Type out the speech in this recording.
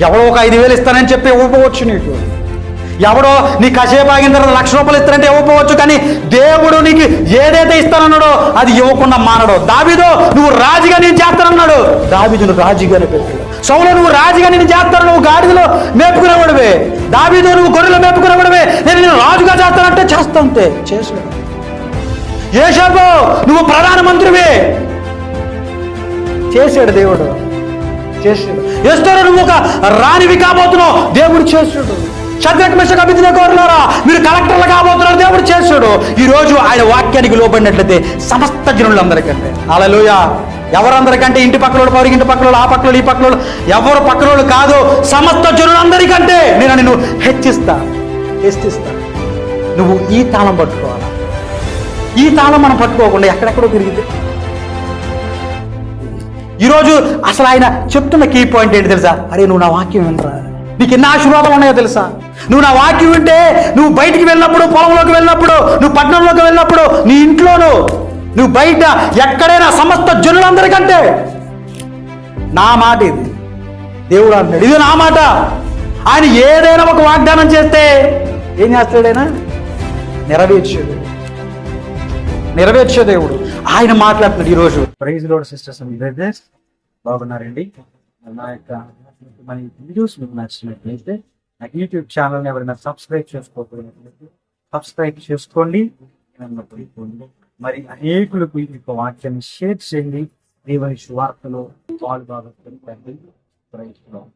ఎవడో ఒక 5,000 ఇస్తానని చెప్పి ఇవ్వకపోవచ్చు నీకు. ఎవడో నీ కాసేపు ఆగిన తర్వాత ₹1,00,000 ఇస్తానంటే ఇవ్వకపోవచ్చు. కానీ దేవుడు నీకు ఏదైతే ఇస్తానన్నాడో అది ఇవ్వకుండా మానడు. దావీదు నువ్వు రాజుగా నేను చేస్తానన్నాడు, దావీదును రాజుగానే పెట్టాడు. సౌలు నువ్వు రాజుగా నేను చేస్తాను, నువ్వు గాడిదలో మేపుకునేవాడివే. దావీదు నువ్వు గొర్రెలు మేపుకునేవాడివే, నేను రాజుగా చేస్తానంటే చేస్తాంతే చేశాడు. యోసేపు నువ్వు ప్రధానమంత్రివే, చేశాడు దేవుడు, చేశాడు. ఎస్తేరు నువ్వు ఒక రాణివి కాబోతున్నావు, దేవుడు చేశాడు. షద్రక్ మెషక్ అబేద్నెగోలారా మీరు కలెక్టర్లు కాబోతున్నారు, దేవుడు చేశాడు. ఈ రోజు ఆయన వాక్యానికి లోబడినట్లయితే సమస్త జనులందరికంటే, హల్లెలూయా, ఎవరందరికంటే ఇంటి పక్కలోడు, పొరుగింటి పక్కలోడు, ఆ పక్కలోడు, ఈ పక్కలోడు, ఎవరు పక్కలోడు కాదు, సమస్త జనులందరికంటే నేను నిన్ను హెచ్చిస్తా. నువ్వు ఈ తాళం పట్టుకోవాలా. ఈ తాళం మనం పట్టుకోకుండా ఎక్కడెక్కడో తిరిగింది. ఈరోజు అసలు ఆయన చెప్తున్న కీ పాయింట్ ఏంటి తెలుసా? అరే నువ్వు నా వాక్యం వినరా, నీకు ఎన్ని ఆశీర్వాదాలు ఉన్నాయో తెలుసా? నువ్వు నా వాక్యం వింటే నువ్వు బయటికి వెళ్ళినప్పుడు, పొలంలోకి వెళ్ళినప్పుడు, నువ్వు పట్టణంలోకి వెళ్ళినప్పుడు, నీ ఇంట్లోనూ, నువ్వు బయట ఎక్కడైనా సమస్త జనులందరికంటే నా మాట ఇది. దేవుడు అంటాడు ఇది నా మాట. ఆయన ఏదైనా ఒక వాగ్దానం చేస్తే ఏం చేస్తాడైనా నెరవేర్చే దేవుడు. ఆయన మాట్లాడుతున్నాడు ఈరోజు. Praise Lord sisters and brothers, బాగున్నారండి? నా యొక్క మన వీడియోస్ మీకు నచ్చినట్లయితే నా యూట్యూబ్ ఛానల్ని ఎవరైనా సబ్స్క్రైబ్ చేసుకోకపోయినట్లయితే సబ్స్క్రైబ్ చేసుకోండి. మరి అనేకులకు ఈ వాక్యాన్ని షేర్ చేయండి. దేవుని సువార్తలో పాల్గొనండి. Praise lord.